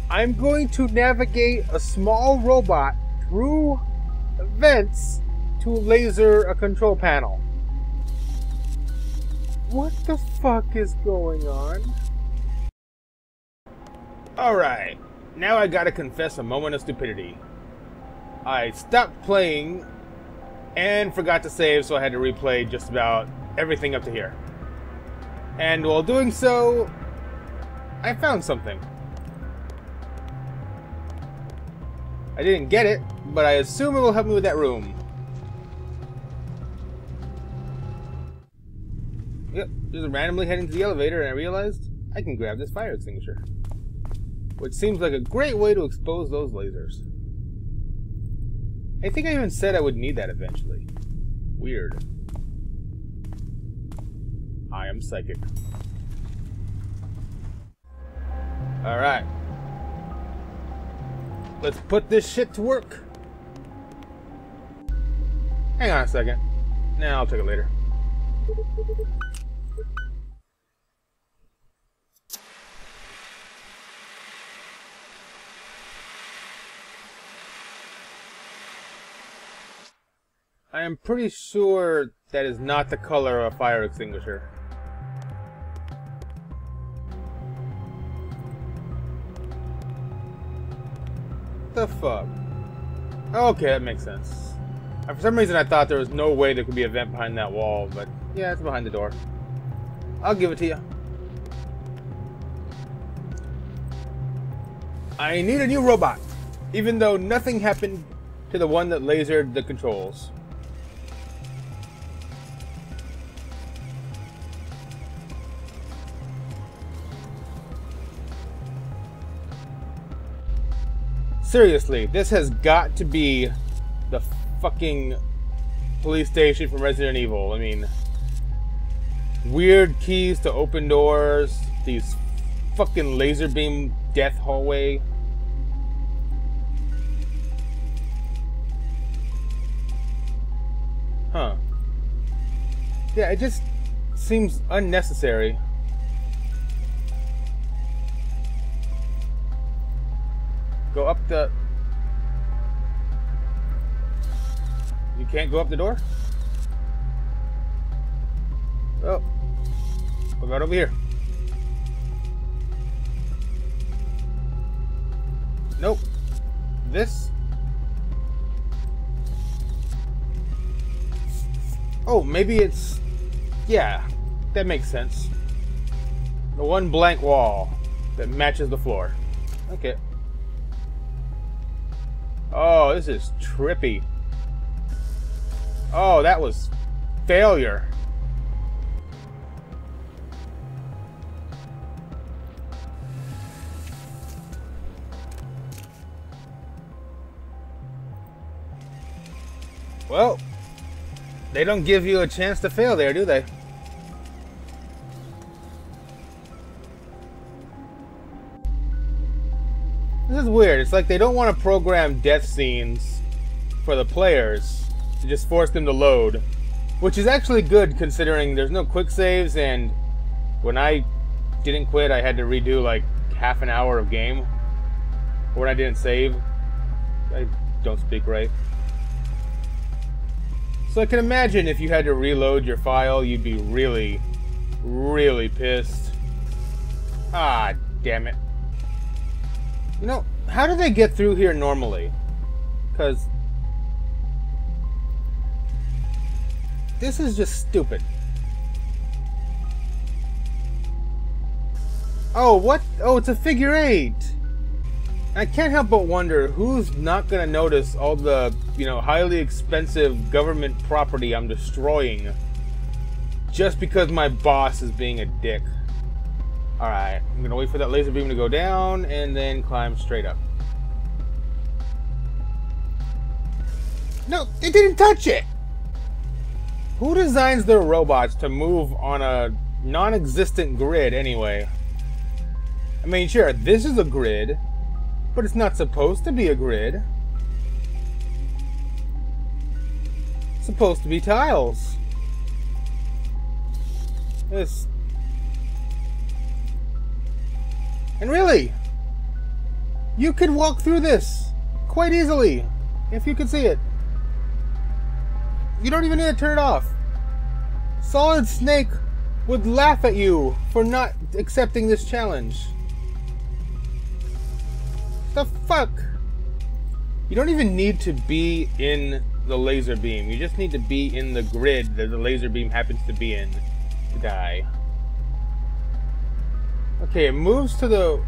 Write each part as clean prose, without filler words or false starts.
I'm going to navigate a small robot through vents to laser a control panel. What the fuck is going on? Alright, now I gotta confess a moment of stupidity. I stopped playing and forgot to save, so I had to replay just about everything up to here. And while doing so, I found something. I didn't get it, but I assume it will help me with that room. Yep, just randomly heading to the elevator, and I realized I can grab this fire extinguisher. Which seems like a great way to expose those lasers. I think I even said I would need that eventually. Weird. I am psychic. Alright. Let's put this shit to work. Hang on a second. Nah, I'll check it later. I am pretty sure that is not the color of a fire extinguisher. The fuck? Okay, that makes sense. For some reason I thought there was no way there could be a vent behind that wall, but yeah, it's behind the door. I'll give it to you. I need a new robot, even though nothing happened to the one that lasered the controls. Seriously, this has got to be the fucking police station from Resident Evil. I mean, weird keys to open doors, these fucking laser beam death hallway. Huh. Yeah, it just seems unnecessary. Go up the... You can't go up the door? Oh. What about over here? Nope. This? Oh, maybe it's... Yeah, that makes sense. The one blank wall that matches the floor. Okay. Oh, this is trippy. Oh, that was failure. Well, they don't give you a chance to fail there, do they? This is weird. It's like they don't want to program death scenes for the players to just force them to load. Which is actually good considering there's no quick saves, and when I didn't quit I had to redo like half an hour of game. Or when I didn't save. I don't speak right. So I can imagine if you had to reload your file, you'd be really, really pissed. Ah, damn it. You know, how do they get through here normally? Because this is just stupid. Oh, what? Oh, it's a figure 8. I can't help but wonder who's not going to notice all the, you know, highly expensive government property I'm destroying just because my boss is being a dick. Alright, I'm going to wait for that laser beam to go down and then climb straight up. No, it didn't touch it! Who designs their robots to move on a non-existent grid anyway? I mean, sure, this is a grid, but it's not supposed to be a grid. It's supposed to be tiles. This... And really, You could walk through this quite easily if you could see it. You don't even need to turn it off. Solid Snake would laugh at you for not accepting this challenge. The fuck? You don't even need to be in the laser beam. You just need to be in the grid that the laser beam happens to be in to die. Okay, it moves to the...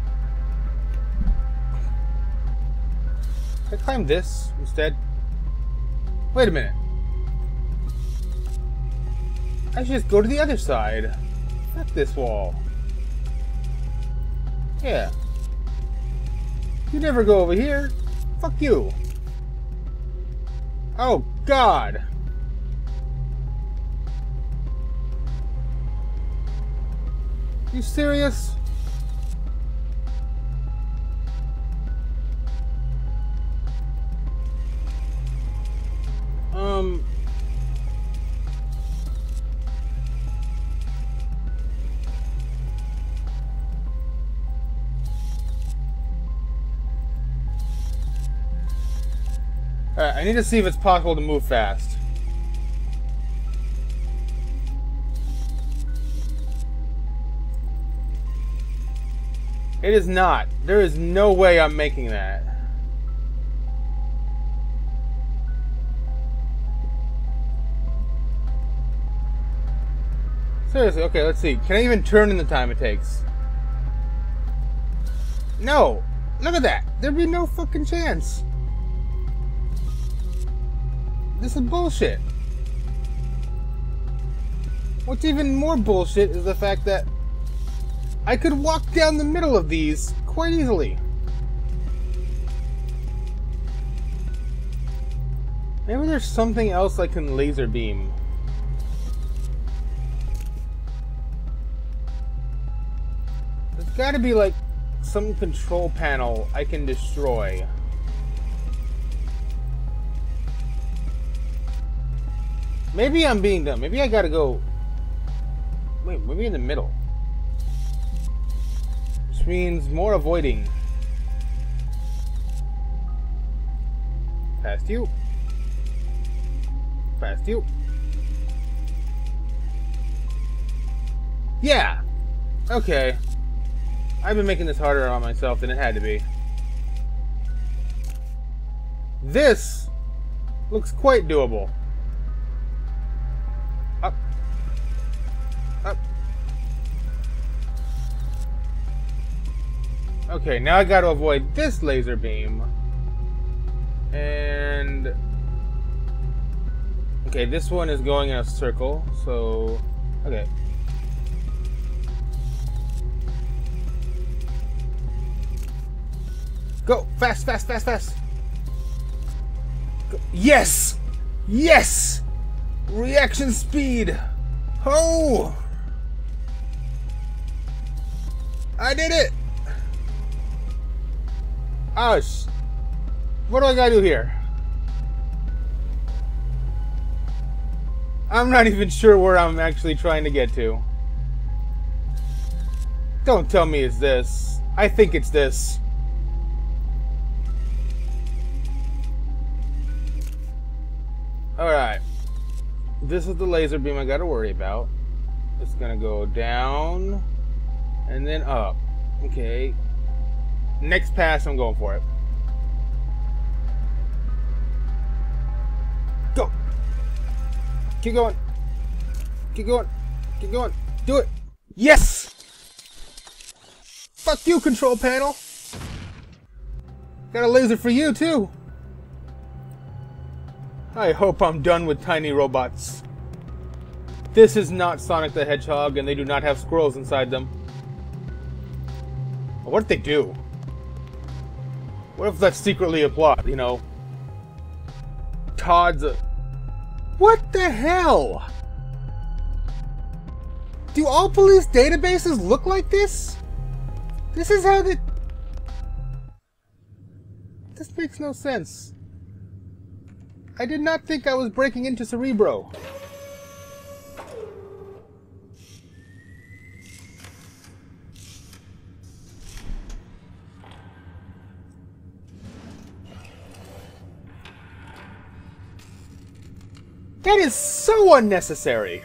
Can I climb this instead? Wait a minute. I should just go to the other side. Fuck this wall. Yeah. You never go over here. Fuck you. Oh, God. You serious? Alright, I need to see if it's possible to move fast. It is not. There is no way I'm making that. Seriously, okay, let's see. Can I even turn in the time it takes? No! Look at that! There'd be no fucking chance! This is bullshit. What's even more bullshit is the fact that I could walk down the middle of these quite easily. Maybe there's something else I can laser beam. There's gotta be like some control panel I can destroy. Maybe I'm being dumb. Maybe I gotta go... Wait, maybe in the middle. Which means more avoiding. Past you. Past you. Yeah! Okay. I've been making this harder on myself than it had to be. This looks quite doable. Up. Up. Okay, now I gotta avoid this laser beam. And... okay, this one is going in a circle, so... okay. Go! Fast, fast, fast, fast! Go. Yes! Yes! Reaction speed! Oh! I did it! Oh, what do I gotta do here? I'm not even sure where I'm actually trying to get to. Don't tell me it's this. I think it's this. Alright. This is the laser beam I gotta worry about. It's gonna go down and then up. Okay. Next pass, I'm going for it. Go! Keep going. Keep going. Keep going. Do it! Yes! Fuck you, control panel! Got a laser for you, too! I hope I'm done with tiny robots. This is not Sonic the Hedgehog, and they do not have squirrels inside them. What if they do? What if that's secretly a plot, you know? Todd's a... What the hell? Do all police databases look like this? This is how the... This makes no sense. I did not think I was breaking into Cerebro. That is so unnecessary!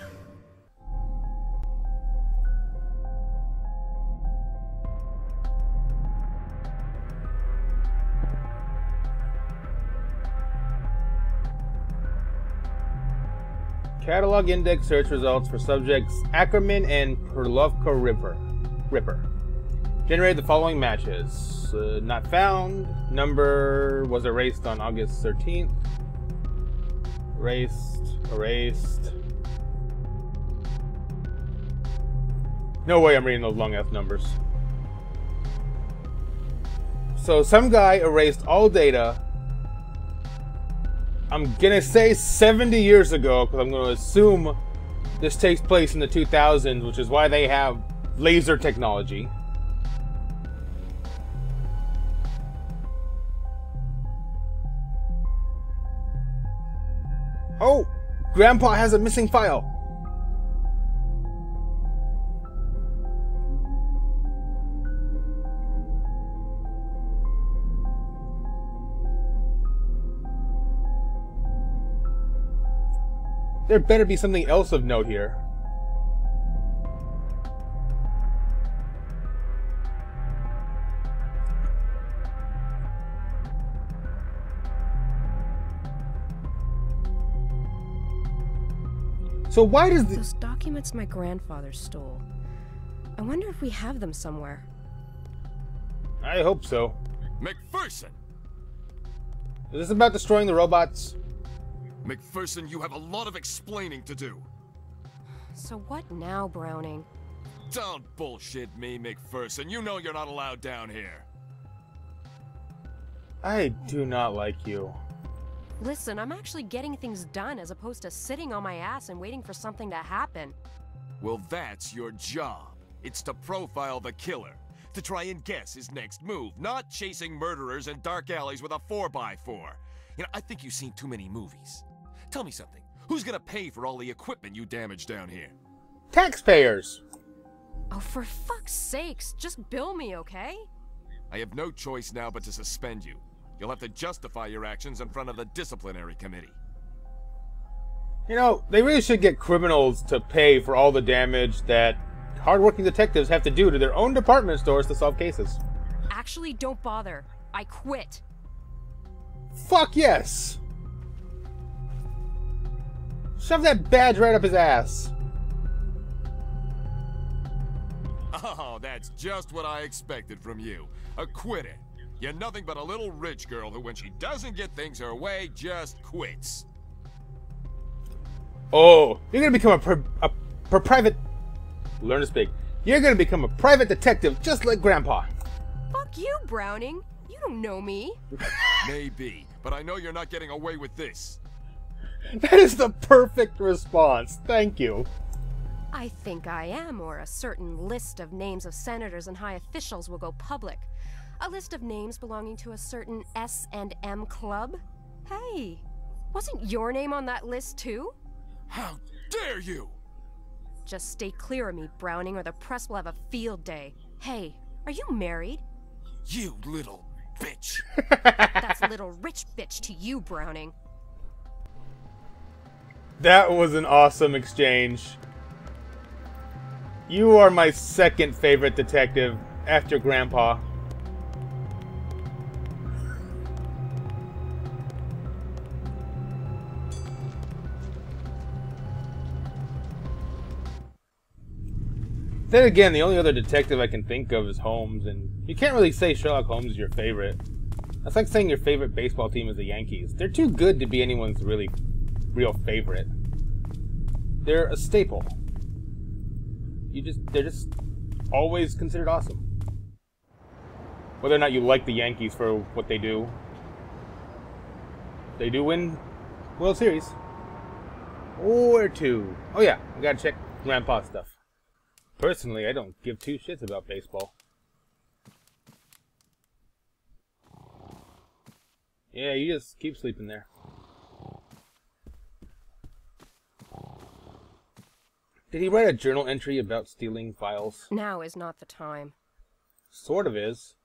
Catalog index search results for subjects Ackerman and Perlovka Ripper. Generated the following matches. Not found. Number was erased on August 13th. Erased. No way I'm reading those long ass numbers. So some guy erased all data. I'm gonna say 70 years ago, because I'm gonna assume this takes place in the 2000s, which is why they have laser technology. Oh! Grandpa has a missing file! There better be something else of note here. So why does those documents my grandfather stole? I wonder if we have them somewhere. I hope so. McPherson! Is this about destroying the robots? McPherson, you have a lot of explaining to do. So what now, Browning? Don't bullshit me, McPherson. You know you're not allowed down here. I do not like you. Listen, I'm actually getting things done as opposed to sitting on my ass and waiting for something to happen. Well, that's your job. It's to profile the killer. To try and guess his next move, not chasing murderers in dark alleys with a 4x4. You know, I think you've seen too many movies. Tell me something. Who's gonna pay for all the equipment you damaged down here? Taxpayers! Oh, for fuck's sakes, just bill me, okay? I have no choice now but to suspend you. You'll have to justify your actions in front of the disciplinary committee. You know, they really should get criminals to pay for all the damage that hardworking detectives have to do to their own department stores to solve cases. Actually, don't bother. I quit. Fuck yes! Shove that badge right up his ass. Oh, that's just what I expected from you. A quitter. You're nothing but a little rich girl who, when she doesn't get things her way, just quits. Oh, you're gonna become a private... Learn to speak. You're gonna become a private detective just like Grandpa. Fuck you, Browning. You don't know me. Maybe, but I know you're not getting away with this. That is the perfect response. Thank you. I think I am, or a certain list of names of senators and high officials will go public. A list of names belonging to a certain S&M club. Hey, wasn't your name on that list too? How dare you! Just stay clear of me, Browning, or the press will have a field day. Hey, are you married? You little bitch. That's little rich bitch to you, Browning. That was an awesome exchange. You are my second favorite detective after Grandpa. Then again, the only other detective I can think of is Holmes, and you can't really say Sherlock Holmes is your favorite. That's like saying your favorite baseball team is the Yankees. They're too good to be anyone's real favorite. They're a staple. They're just always considered awesome. Whether or not you like the Yankees for what they do. They do win World Series. Or two. Oh yeah, I gotta check Grandpa stuff. Personally, I don't give two shits about baseball. Yeah, you just keep sleeping there. Did he write a journal entry about stealing files? Now is not the time. Sort of is.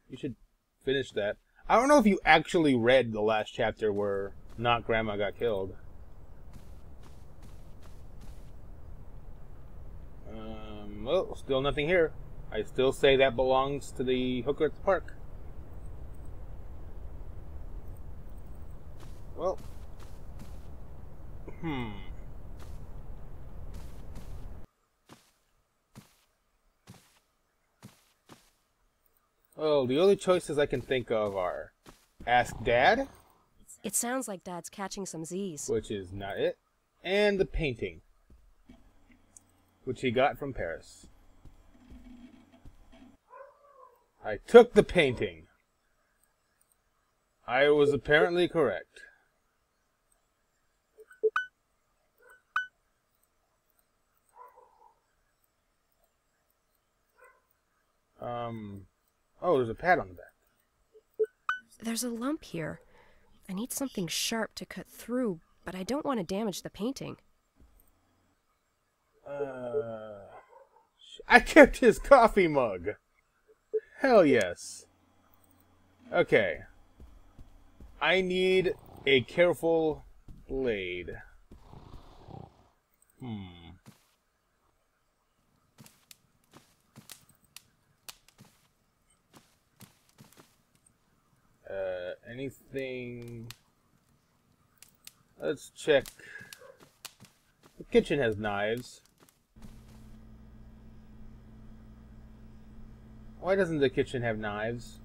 You should finish that. I don't know if you actually read the last chapter where not Grandma got killed. Well, still nothing here. I still say that belongs to the hooker at the park. Well. Oh, the only choices I can think of are ask Dad, It sounds like Dad's catching some Z's. which is not it, and the painting, which he got from Paris. I took the painting. I was apparently correct. Oh, there's a pad on the back. There's a lump here. I need something sharp to cut through, but I don't want to damage the painting. I kept his coffee mug. Hell yes. Okay. I need a careful blade. Anything... Let's check. The kitchen has knives. Why doesn't the kitchen have knives?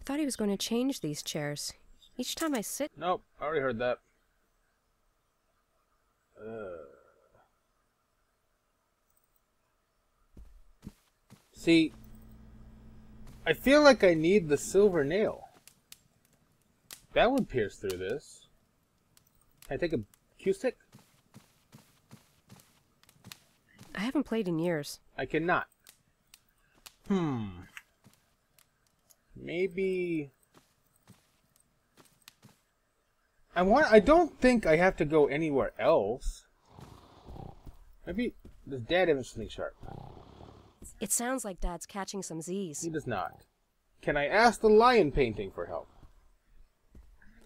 Thought he was going to change these chairs. Each time I sit... Nope, I already heard that. See, I feel like I need the silver nail. That would pierce through this. Can I take a cue stick? I haven't played in years. I cannot. Maybe... I don't think I have to go anywhere else. Maybe... Does Dad have something sharp? It sounds like Dad's catching some Z's. He does not. Can I ask the lion painting for help?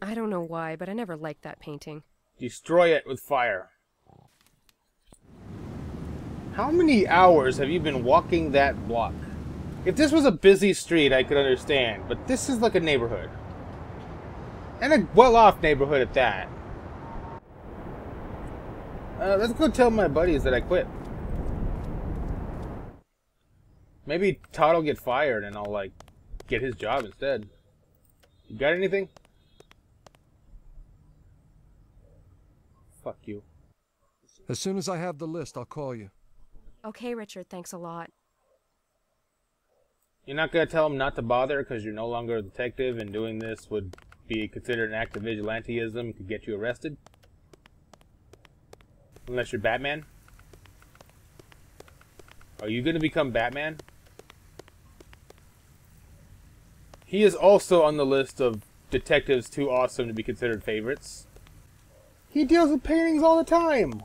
I don't know why, but I never liked that painting. Destroy it with fire. How many hours have you been walking that block? If this was a busy street, I could understand, but this is like a neighborhood. And a well-off neighborhood at that. Let's go tell my buddies that I quit. Maybe Todd will get fired and I'll, like, get his job instead. You got anything? Fuck you. As soon as I have the list, I'll call you. Okay, Richard, thanks a lot. You're not gonna tell him not to bother because you're no longer a detective and doing this would be considered an act of vigilantism, could get you arrested? Unless you're Batman? Are you gonna become Batman? He is also on the list of detectives too awesome to be considered favorites. He deals with paintings all the time!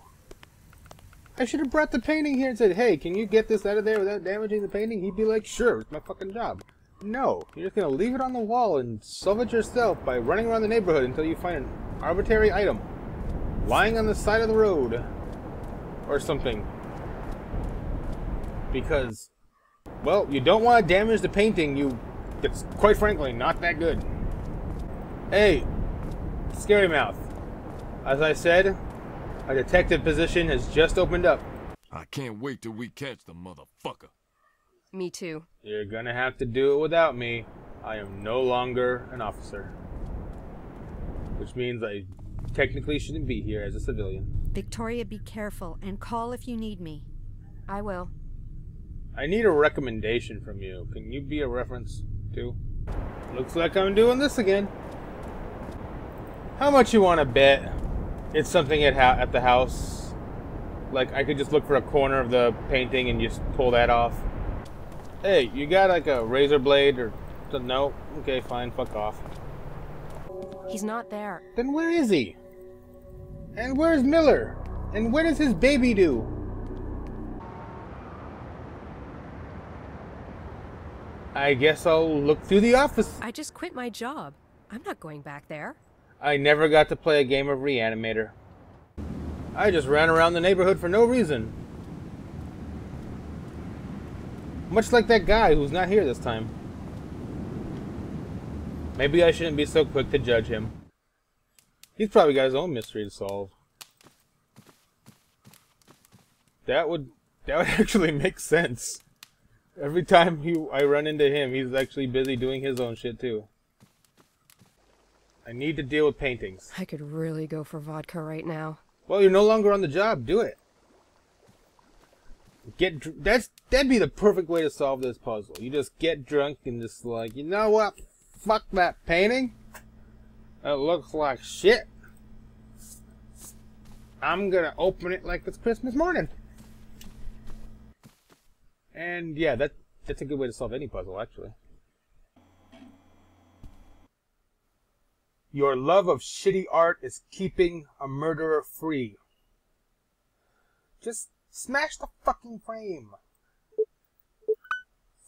I should have brought the painting here and said, hey, can you get this out of there without damaging the painting? He'd be like, sure, it's my fucking job. No, you're just gonna leave it on the wall and solve it yourself by running around the neighborhood until you find an arbitrary item lying on the side of the road. Or something. Because, well, you don't want to damage the painting, it's quite frankly not that good. Hey, Scary Mouth. As I said, a detective position has just opened up. I can't wait till we catch the motherfucker. Me too. You're gonna have to do it without me. I am no longer an officer. Which means I technically shouldn't be here as a civilian. Victoria, be careful and call if you need me. I will. I need a recommendation from you. Can you be a reference too? Looks like I'm doing this again. How much you want to bet it's something at the house? Like, I could just look for a corner of the painting and just pull that off. Hey, you got like a razor blade or... No? Okay, fine, fuck off. He's not there. Then where is he? And where's Miller? And when is his baby due? I guess I'll look through the office. I just quit my job. I'm not going back there. I never got to play a game of Reanimator. I just ran around the neighborhood for no reason. Much like that guy who's not here this time. Maybe I shouldn't be so quick to judge him. He's probably got his own mystery to solve. That would actually make sense. Every time I run into him, he's actually busy doing his own shit too. I need to deal with paintings. I could really go for vodka right now. Well, you're no longer on the job. Do it. That'd be the perfect way to solve this puzzle. You just get drunk and just like, you know what? Fuck that painting. It looks like shit. I'm gonna open it like it's Christmas morning. And yeah, that's a good way to solve any puzzle, actually. Your love of shitty art is keeping a murderer free. Just smash the fucking frame.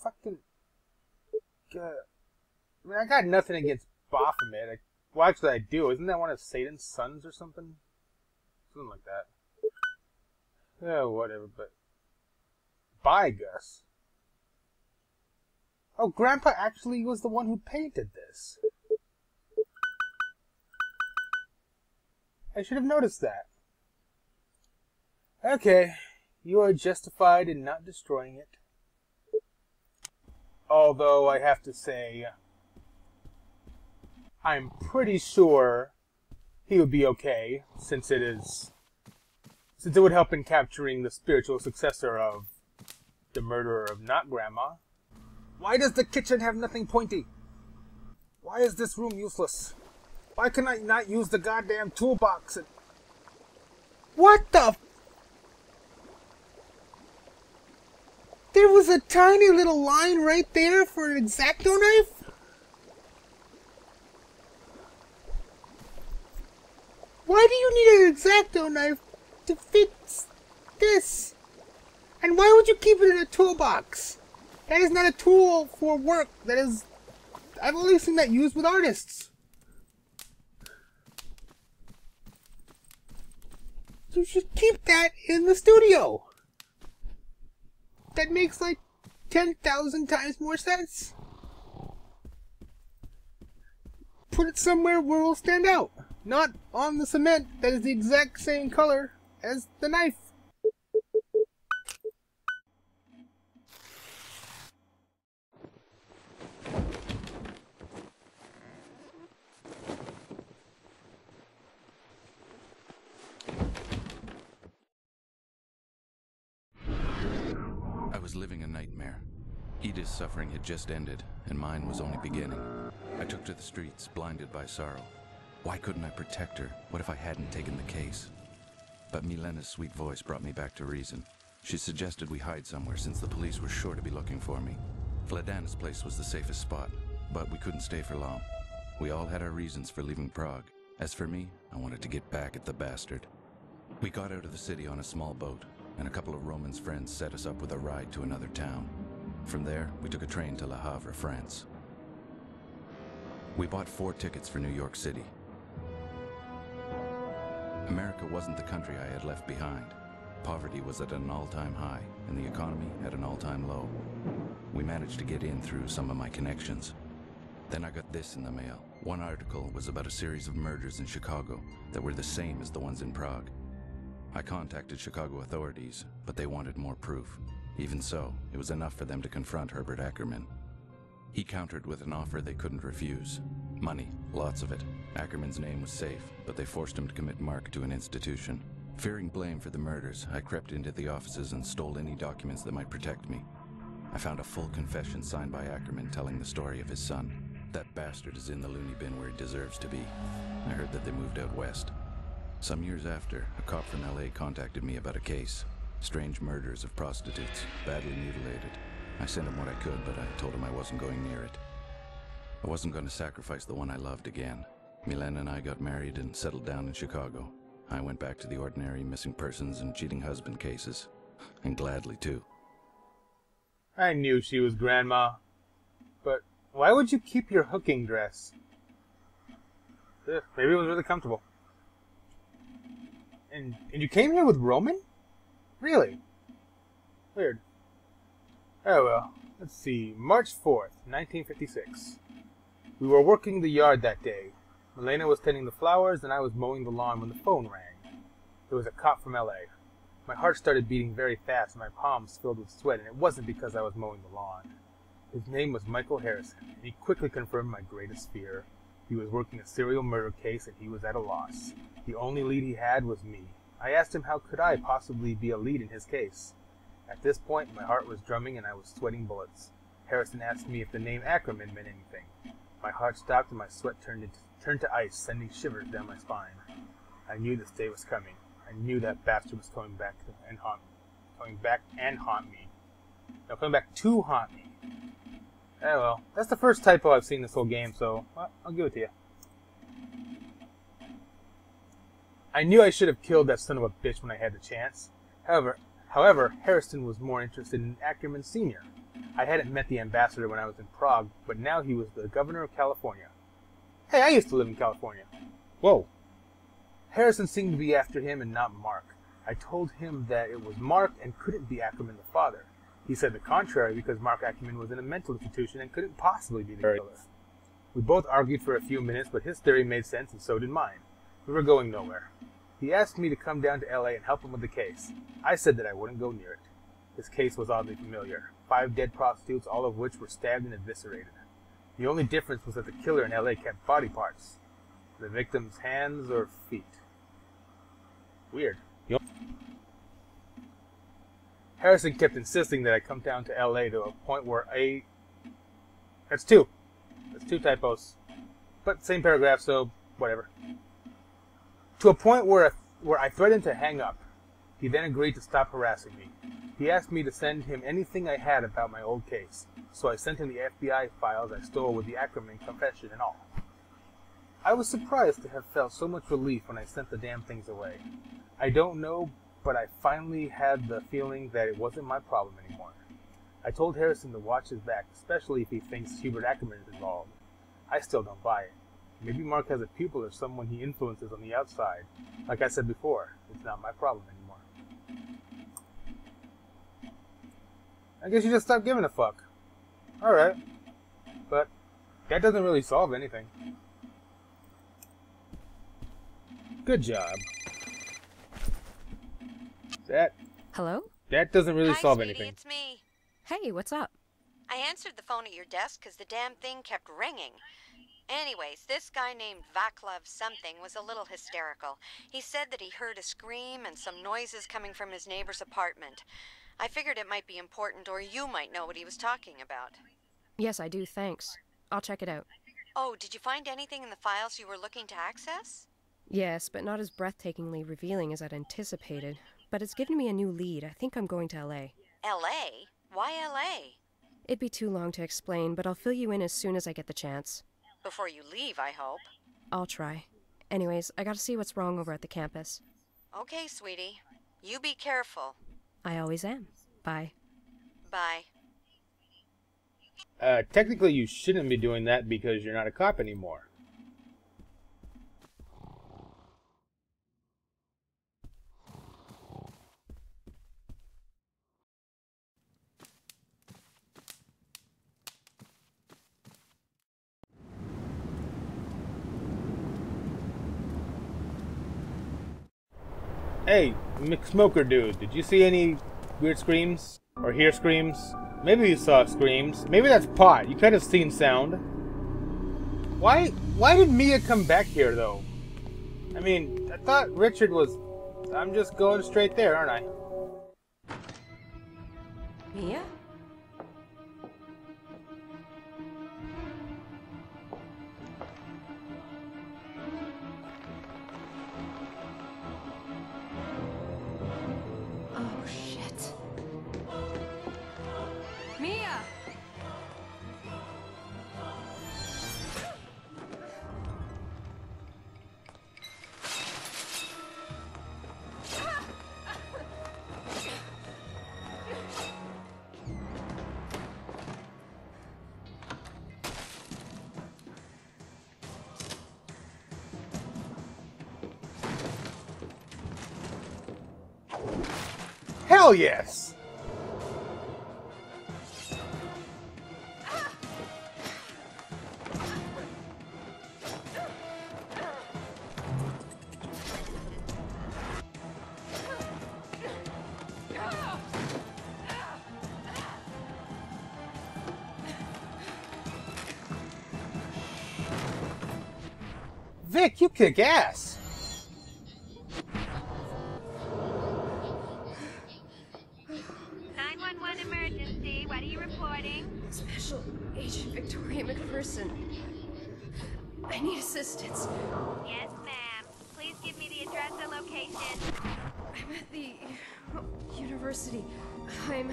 Fucking... I mean, I got nothing against Baphomet. Well, actually, I do. Isn't that one of Satan's sons or something? Something like that. Oh, whatever, but... Bye, Gus. Oh, Grandpa actually was the one who painted this. I should have noticed that. Okay, you are justified in not destroying it. Although I have to say, I'm pretty sure he would be okay, since it would help in capturing the spiritual successor of the murderer of not Grandma. Why does the kitchen have nothing pointy? Why is this room useless? Why can I not use the goddamn toolbox? What the? There was a tiny little line right there for an X-Acto knife? Why do you need an X-Acto knife to fix this? And why would you keep it in a toolbox? That is not a tool for work. That is... I've only seen that used with artists. You should keep that in the studio. That makes like 10,000 times more sense. Put it somewhere where it will stand out. Not on the cement that is the exact same color as the knife. I was living a nightmare. Edith's suffering had just ended, and mine was only beginning. I took to the streets, blinded by sorrow. Why couldn't I protect her? What if I hadn't taken the case? But Milena's sweet voice brought me back to reason. She suggested we hide somewhere since the police were sure to be looking for me. Vladana's place was the safest spot, but we couldn't stay for long. We all had our reasons for leaving Prague. As for me, I wanted to get back at the bastard. We got out of the city on a small boat, and a couple of Roman's friends set us up with a ride to another town. From there, we took a train to Le Havre, France. We bought 4 tickets for New York City. America wasn't the country I had left behind. Poverty was at an all-time high, and the economy at an all-time low. We managed to get in through some of my connections. Then I got this in the mail. One article was about a series of murders in Chicago that were the same as the ones in Prague. I contacted Chicago authorities, but they wanted more proof. Even so, it was enough for them to confront Herbert Ackerman. He countered with an offer they couldn't refuse. Money, lots of it. Ackerman's name was safe, but they forced him to commit Mark to an institution. Fearing blame for the murders, I crept into the offices and stole any documents that might protect me. I found a full confession signed by Ackerman telling the story of his son. That bastard is in the loony bin where he deserves to be. I heard that they moved out west. Some years after, a cop from LA contacted me about a case. Strange murders of prostitutes, badly mutilated. I sent him what I could, but I told him I wasn't going near it. I wasn't going to sacrifice the one I loved again. Milena and I got married and settled down in Chicago. I went back to the ordinary missing persons and cheating husband cases. And gladly, too. I knew she was Grandma. But why would you keep your hooking dress? Maybe it was really comfortable. And you came here with Roman? Really? Weird. Oh well. Let's see. March 4th, 1956. We were working the yard that day. Milena was tending the flowers, and I was mowing the lawn when the phone rang. It was a cop from L.A. My heart started beating very fast, and my palms filled with sweat, and it wasn't because I was mowing the lawn. His name was Michael Harrison, and he quickly confirmed my greatest fear. He was working a serial murder case, and he was at a loss. The only lead he had was me. I asked him how could I possibly be a lead in his case. At this point, my heart was drumming, and I was sweating bullets. Harrison asked me if the name Ackerman meant anything. My heart stopped, and my sweat turned to ice, sending shivers down my spine. I knew this day was coming. I knew that bastard was coming back and haunt me. Coming back to haunt me. Oh well, that's the first typo I've seen this whole game, so well, I'll give it to you. I knew I should have killed that son of a bitch when I had the chance. However, Harrison was more interested in Ackerman Sr. I hadn't met the ambassador when I was in Prague, but now he was the governor of California. Hey, I used to live in California. Whoa. Harrison seemed to be after him and not Mark. I told him that it was Mark and couldn't be Ackerman the father. He said the contrary because Mark Ackerman was in a mental institution and couldn't possibly be the killer. We both argued for a few minutes, but his theory made sense and so did mine. We were going nowhere. He asked me to come down to L.A. and help him with the case. I said that I wouldn't go near it. His case was oddly familiar. 5 dead prostitutes, all of which were stabbed and eviscerated. The only difference was that the killer in L.A. kept body parts. The victim's hands or feet. Weird. Harrison kept insisting that I come down to L.A. to a point where That's 2. That's 2 typos. But same paragraph, so whatever. To a point where I threatened to hang up. He then agreed to stop harassing me. He asked me to send him anything I had about my old case, so I sent him the FBI files I stole with the Ackerman confession and all. I was surprised to have felt so much relief when I sent the damn things away. I don't know, but I finally had the feeling that it wasn't my problem anymore. I told Harrison to watch his back, especially if he thinks Hubert Ackerman is involved. I still don't buy it. Maybe Mark has a pupil or someone he influences on the outside. Like I said before, it's not my problem anymore. I guess you just stop giving a fuck. Alright. But that doesn't really solve anything. Good job. Hello? That doesn't really solve Sweetie, anything. It's me. Hey, what's up? I answered the phone at your desk because the damn thing kept ringing. Anyways, this guy named Vaclav something was a little hysterical. He said that he heard a scream and some noises coming from his neighbor's apartment. I figured it might be important, or you might know what he was talking about. Yes, I do, thanks. I'll check it out. Oh, did you find anything in the files you were looking to access? Yes, but not as breathtakingly revealing as I'd anticipated. But it's given me a new lead. I think I'm going to L.A. L.A.? Why L.A.? It'd be too long to explain, but I'll fill you in as soon as I get the chance. Before you leave, I hope. I'll try. Anyways, I gotta see what's wrong over at the campus. Okay, sweetie. You be careful. I always am. Bye. Bye. Technically you shouldn't be doing that because you're not a cop anymore. Hey, McSmoker dude, did you see any weird screams? Or hear screams? Maybe you saw screams. Maybe that's pot. You could have seen sound. Why did Mia come back here, though? I mean, I thought Richard was... I'm just going straight there, aren't I? Mia? Oh, shit. Mia! Hell yes! Vic, you kick ass! 911 emergency. What are you reporting? Special Agent Victoria McPherson. I need assistance. Yes, ma'am. Please give me the address and location. I'm at the university. I'm...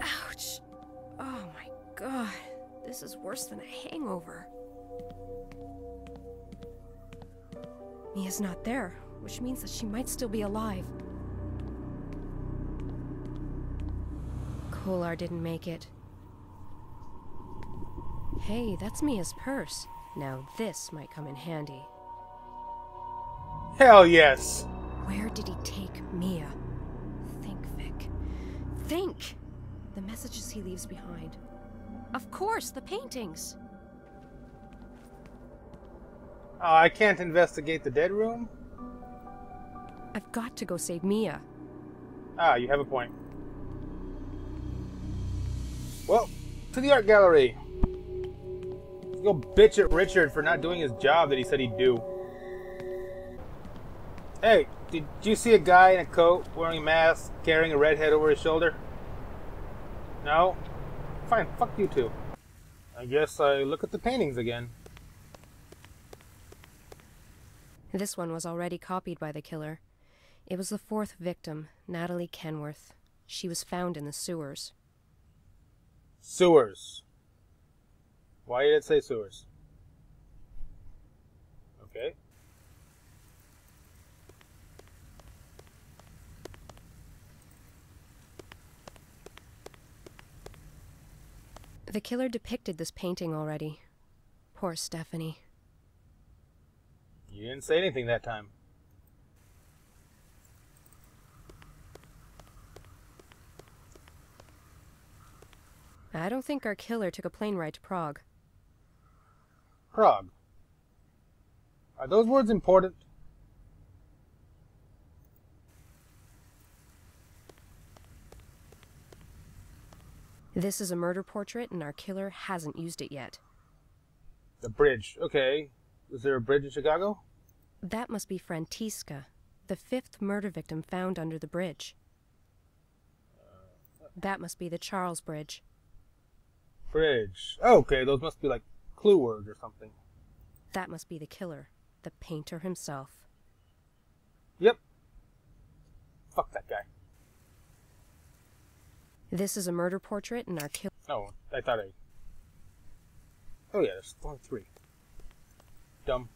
Ouch. Oh my god. This is worse than a hangover. Mia's not there, which means that she might still be alive. Kolar didn't make it. Hey, that's Mia's purse. Now this might come in handy. Hell yes! Where did he take Mia? Think, Vic. Think! The messages he leaves behind. Of course, the paintings! Oh, I can't investigate the dead room? I've got to go save Mia. Ah, you have a point. Well, to the art gallery. Let's go bitch at Richard for not doing his job that he said he'd do. Hey, did you see a guy in a coat, wearing a mask, carrying a redhead over his shoulder? No? Fine, fuck you two. I guess I look at the paintings again. This one was already copied by the killer. It was the fourth victim, Natalie Kenworth. She was found in the sewers. Sewers. Why did it say sewers? Okay. The killer depicted this painting already. Poor Stephanie. You didn't say anything that time. I don't think our killer took a plane ride to Prague. Prague. Are those words important? This is a murder portrait, and our killer hasn't used it yet. The bridge. Okay. Is there a bridge in Chicago? That must be Frantiska, the fifth murder victim found under the bridge. That must be the Charles Bridge. Bridge. Okay, those must be like clue words or something. That must be the killer, the painter himself. Yep. Fuck that guy. This is a murder portrait, and our killer... Oh, I thought I... Oh yeah, there's only 3. Dumb.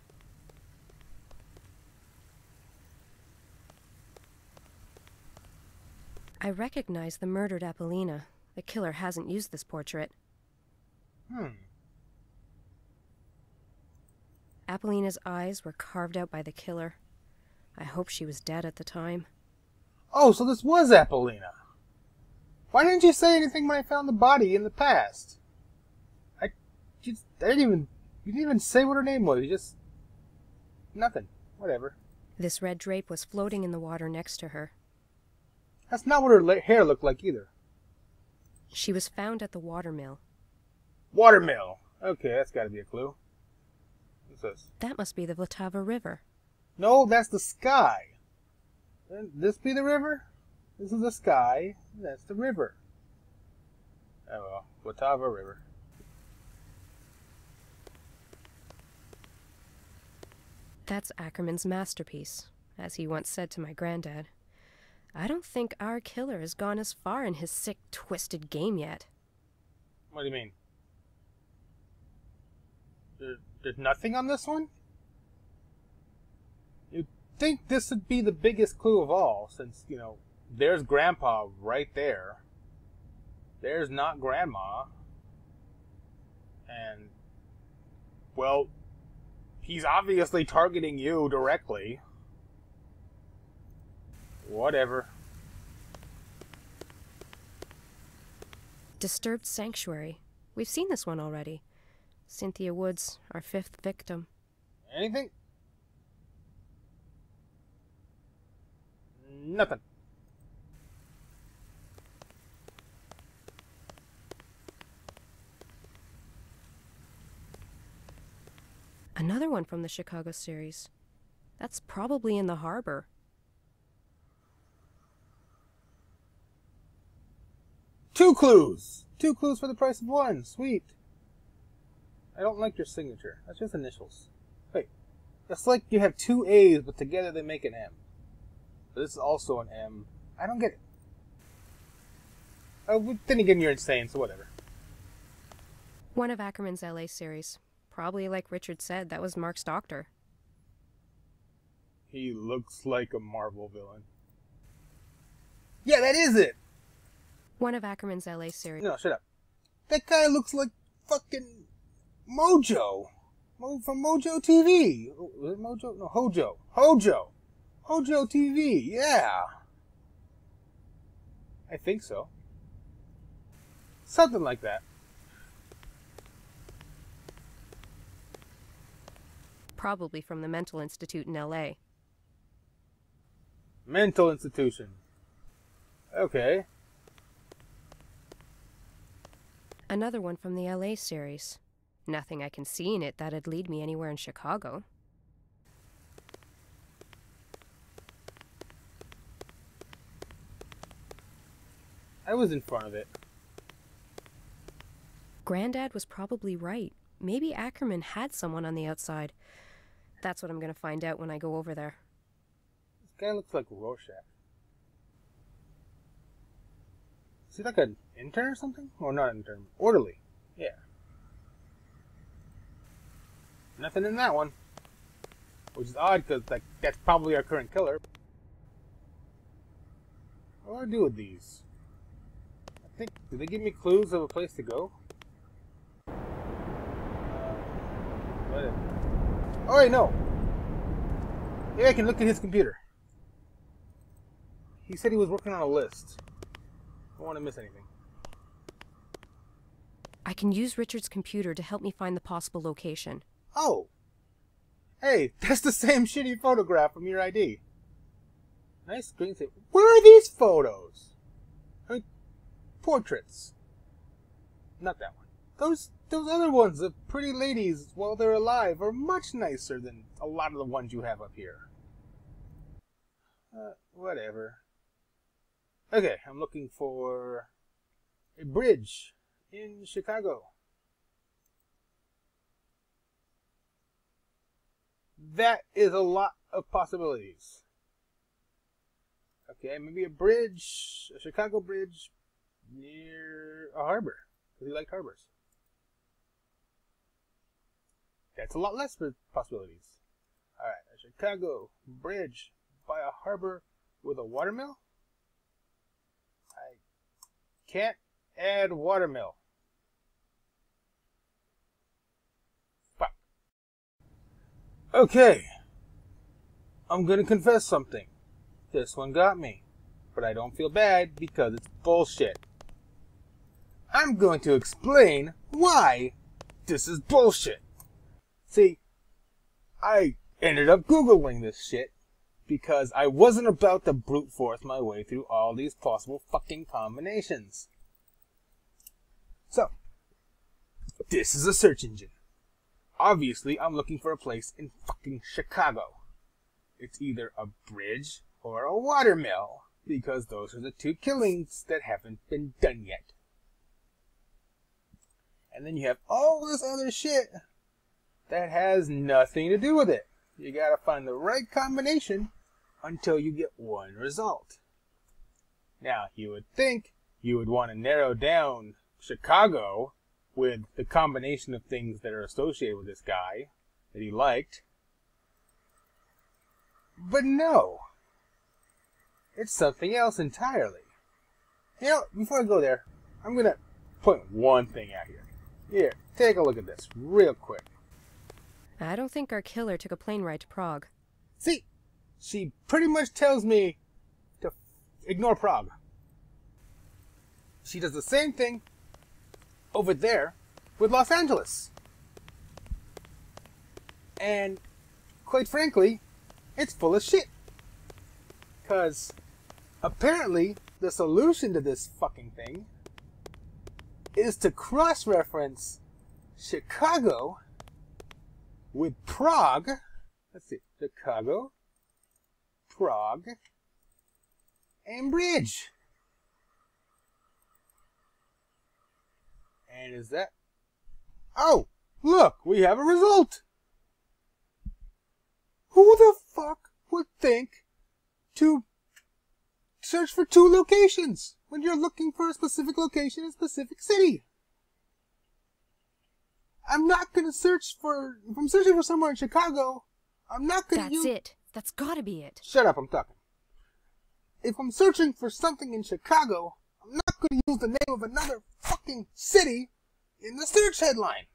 I recognize the murdered Apollina. The killer hasn't used this portrait. Apollina's eyes were carved out by the killer. I hope she was dead at the time. Oh, so this was Apollina. Why didn't you say anything when I found the body in the past? You didn't even say what her name was. You just... Nothing. Whatever. This red drape was floating in the water next to her. That's not what her hair looked like either. She was found at the watermill. Watermill. Okay, that's gotta be a clue. What's this? That must be the Vltava River. No, that's the sky. Can this be the river? This is the sky. That's the river. Oh well, Watava River. That's Ackerman's masterpiece, as he once said to my granddad. I don't think our killer has gone as far in his sick, twisted game yet. What do you mean? There's nothing on this one? You'd think this would be the biggest clue of all, since, you know, there's Grandpa right there. There's not Grandma. And, well, he's obviously targeting you directly. Whatever. Disturbed Sanctuary. We've seen this one already. Cynthia Woods, our 5th victim. Anything? Nothing. Another one from the Chicago series. That's probably in the harbor. Two clues! 2 clues for the price of 1. Sweet. I don't like your signature. That's just initials. Wait. It's like you have 2 A's, but together they make an M. But this is also an M. I don't get it. Oh, then again, you're insane, so whatever. One of Ackerman's LA series. Probably, like Richard said, that was Mark's doctor. He looks like a Marvel villain. Yeah, that is it! One of Ackerman's LA series. No, shut up. That guy looks like fucking Mojo. From Mojo TV. Was it Mojo? No, Hojo. Hojo. Hojo TV, yeah. I think so. Something like that. Probably from the mental institute in LA. Mental institution. Okay. Another one from the LA series. Nothing I can see in it that'd lead me anywhere in Chicago. I was in front of it. Granddad was probably right. Maybe Ackerman had someone on the outside. That's what I'm gonna find out when I go over there. This guy looks like Rorschach. Is he like an intern or something? Or not an intern. Orderly. Yeah. Nothing in that one. Which is odd, because like, that's probably our current killer. What do I do with these? I think, do they give me clues of a place to go? Whatever. Oh wait, no! Maybe I can look at his computer. He said he was working on a list. I don't want to miss anything. I can use Richard's computer to help me find the possible location. Oh! Hey, that's the same shitty photograph from your ID. Nice screensaver. Where are these photos? I mean, portraits. Not that one. Those other ones of pretty ladies while they're alive are much nicer than a lot of the ones you have up here. Whatever. Okay, I'm looking for a bridge in Chicago. That is a lot of possibilities. Okay, maybe a bridge, a Chicago bridge near a harbor, because he liked harbors. That's a lot less possibilities. Alright, a Chicago bridge by a harbor with a watermill? I can't add watermill. Fuck. Okay. I'm gonna confess something. This one got me. But I don't feel bad because it's bullshit. I'm going to explain why this is bullshit. See, I ended up Googling this shit because I wasn't about to brute force my way through all these possible fucking combinations. So, this is a search engine. Obviously, I'm looking for a place in fucking Chicago. It's either a bridge or a watermill, because those are the 2 killings that haven't been done yet. And then you have all this other shit that has nothing to do with it. You gotta find the right combination until you get one result. Now, you would think you would want to narrow down Chicago with the combination of things that are associated with this guy that he liked. But no. It's something else entirely. You know, before I go there, I'm going to point one thing out here. Here, take a look at this real quick. I don't think our killer took a plane ride to Prague. See, she pretty much tells me to ignore Prague. She does the same thing over there with Los Angeles. And, quite frankly, it's full of shit. Because, apparently, the solution to this fucking thing is to cross-reference Chicago with Prague. Let's see. Chicago, Prague, and Bridge. And is that... Oh! Look! We have a result! Who the fuck would think to search for two locations when you're looking for a specific location in a specific city? I'm not gonna search for... If I'm searching for somewhere in Chicago, I'm not gonna use... That's it. That's gotta be it. Shut up, I'm talking. If I'm searching for something in Chicago, I'm not gonna use the name of another fucking city in the search headline.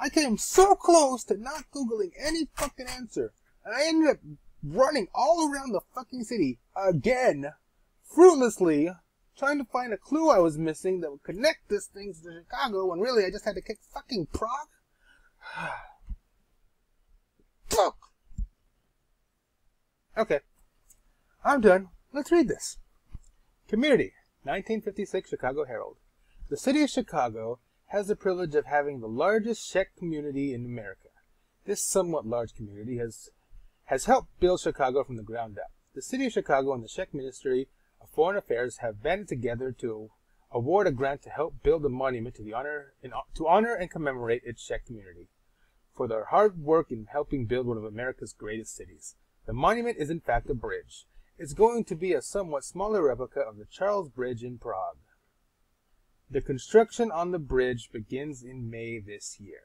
I came so close to not Googling any fucking answer, and I ended up running all around the fucking city again, fruitlessly, trying to find a clue I was missing that would connect this thing to Chicago, when really I just had to kick fucking Prague. Fuck! Okay. I'm done. Let's read this. Community, 1956 Chicago Herald. The city of Chicago has the privilege of having the largest Czech community in America. This somewhat large community has helped build Chicago from the ground up. The city of Chicago and the Czech Ministry of Foreign Affairs have banded together to award a grant to help build a monument to honor and commemorate its Czech community for their hard work in helping build one of America's greatest cities. The monument is in fact a bridge. It's going to be a somewhat smaller replica of the Charles Bridge in Prague. The construction on the bridge begins in May this year.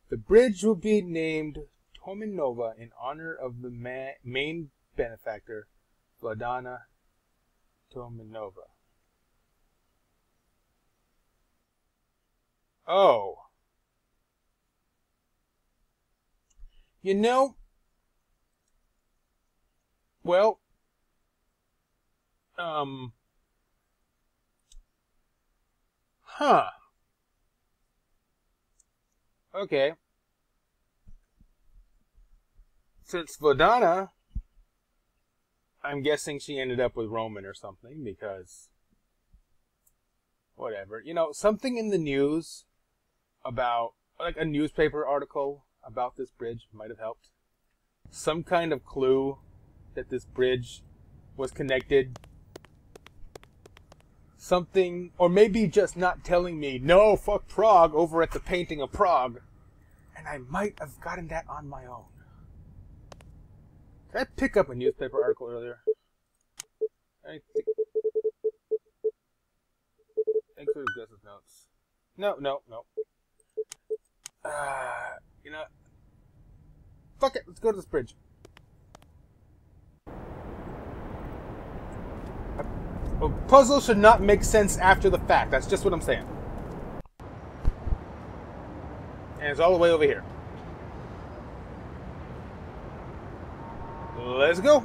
The bridge will be named Tominova in honor of the main benefactor, Vladana Tominova. Oh. You know, well, huh. Okay. Since Vladana, I'm guessing she ended up with Roman or something, because whatever. You know, something in the news about, like a newspaper article about this bridge might have helped. Some kind of clue that this bridge was connected. Something, or maybe just not telling me, no, fuck Prague, over at the painting of Prague. And I might have gotten that on my own. Did I pick up a newspaper article earlier? Include Gus's notes. No. You know, fuck it, let's go to this bridge. A puzzle should not make sense after the fact. That's just what I'm saying. And it's all the way over here. Let's go.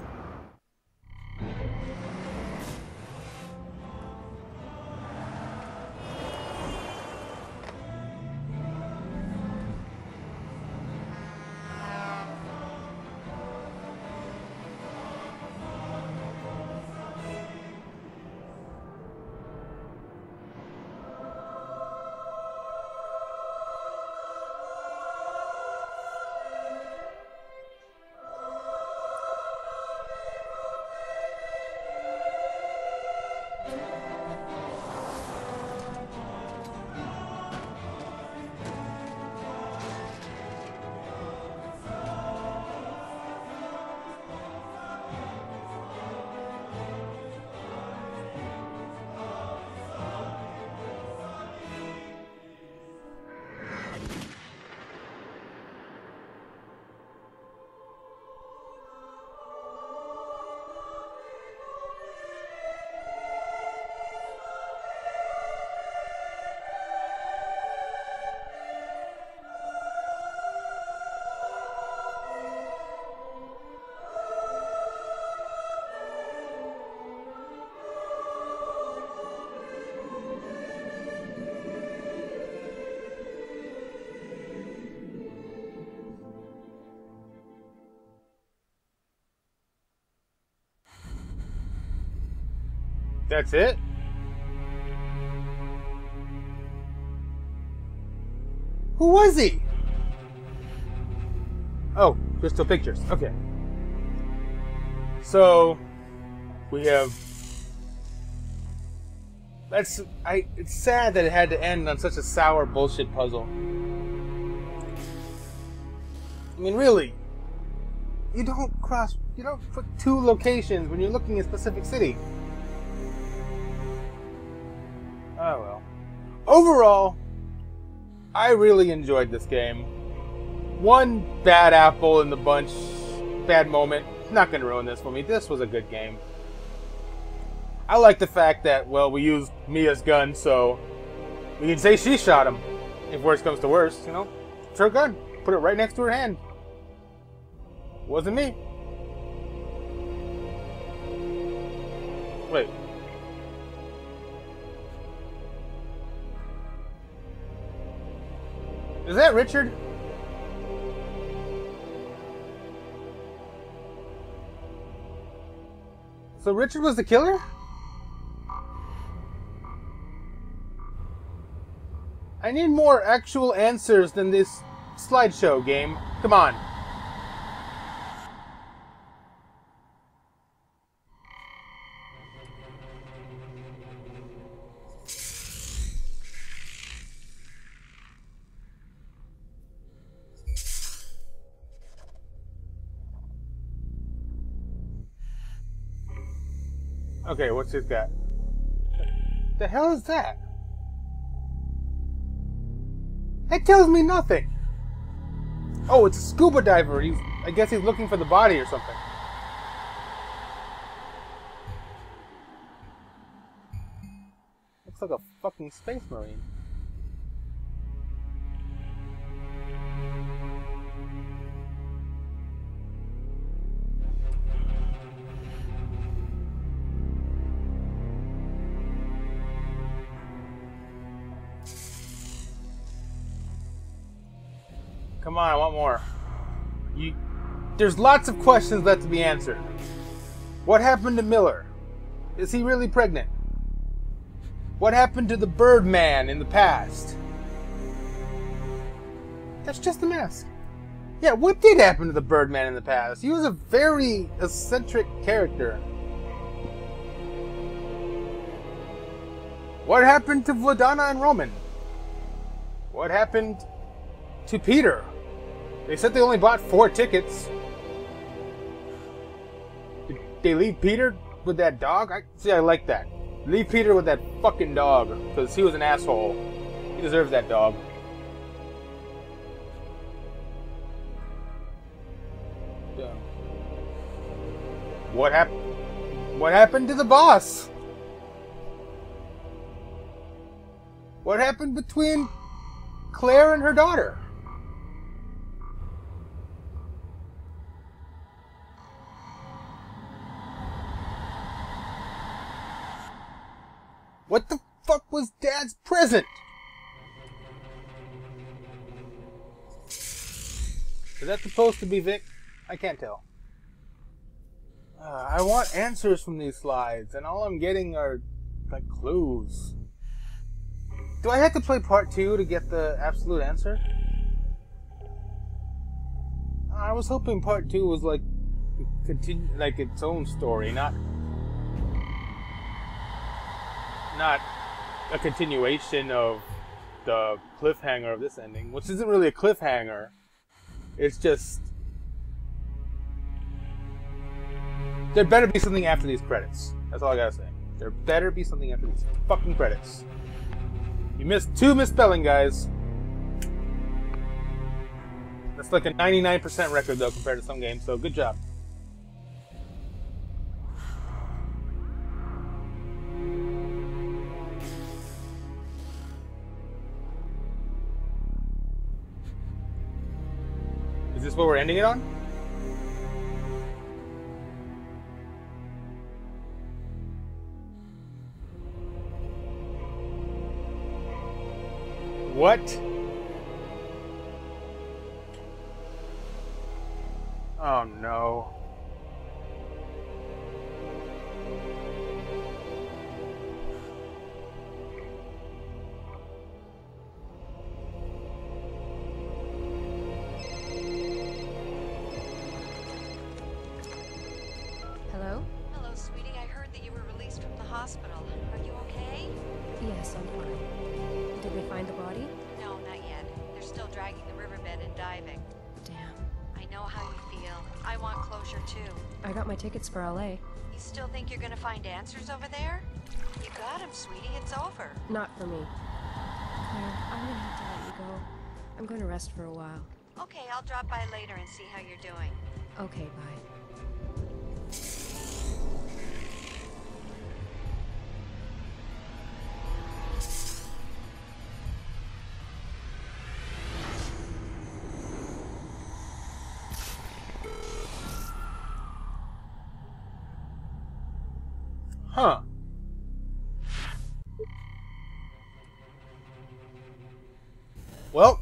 That's it? Who was he? Oh, Crystal Pictures. Okay. So, we have... It's sad that it had to end on such a sour bullshit puzzle. I mean, really, you don't put two locations when you're looking at a specific city. Oh well. Overall, I really enjoyed this game. One bad apple in the bunch, bad moment, not gonna ruin this for me. This was a good game. I like the fact that, well, we used Mia's gun, so we can say she shot him. If worst comes to worst, you know? It's her gun. Put it right next to her hand. Wasn't me. Wait. Is that Richard? So Richard was the killer? I need more actual answers than this slideshow game. Come on. Okay, what's this got? The hell is that? That tells me nothing. Oh, it's a scuba diver. I guess he's looking for the body or something. Looks like a fucking space marine. Come on, I want more. There's lots of questions left to be answered. What happened to Miller? Is he really pregnant? What happened to the Birdman in the past? That's just a mess. Yeah, what did happen to the Birdman in the past? He was a very eccentric character. What happened to Vladana and Roman? What happened to Peter? They said they only bought 4 tickets. Did they leave Peter with that dog? I like that. Leave Peter with that fucking dog, because he was an asshole. He deserves that dog. Yeah. What happened to the boss? What happened between Claire and her daughter? What the fuck was Dad's present? Is that supposed to be Vic? I can't tell. I want answers from these slides, and all I'm getting are, like, clues. Do I have to play part 2 to get the absolute answer? I was hoping part 2 was, like, like its own story, not a continuation of the cliffhanger of this ending, which isn't really a cliffhanger. It's just... there better be something after these credits. That's all I gotta say. There better be something after these fucking credits. You missed 2 misspelling, guys. That's like a 99% record, though, compared to some games, so good job. Is this what we're ending it on? What? Oh no. Hello? Hello, sweetie. I heard that you were released from the hospital. Are you okay? Yes, I'm fine. Did they find the body? No, not yet. They're still dragging the riverbed and diving. Damn. I know how you feel. I want closure too. I got my tickets for LA. You still think you're gonna find answers over there? You got him, sweetie. It's over. Not for me. Claire, I'm gonna have to let you go. I'm going to rest for a while. Okay, I'll drop by later and see how you're doing. Okay, bye. Huh. Well,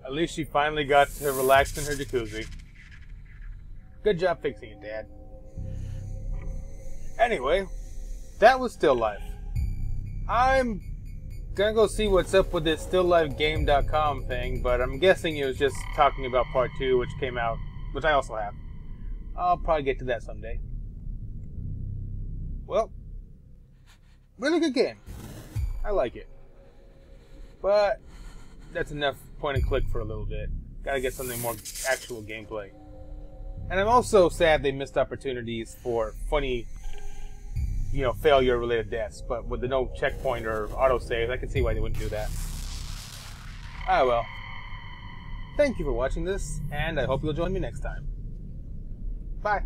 at least she finally got to relax in her jacuzzi. Good job fixing it, Dad. Anyway, that was Still Life. I'm gonna go see what's up with this StillLifeGame.com thing, but I'm guessing it was just talking about part 2, which came out, which I also have. I'll probably get to that someday. Well, really good game. I like it. But that's enough point and click for a little bit. Gotta get something more actual gameplay. And I'm also sad they missed opportunities for funny, failure related deaths. But with the no checkpoint or autosave, I can see why they wouldn't do that. Ah well. Thank you for watching this, and I hope you'll join me next time. Bye.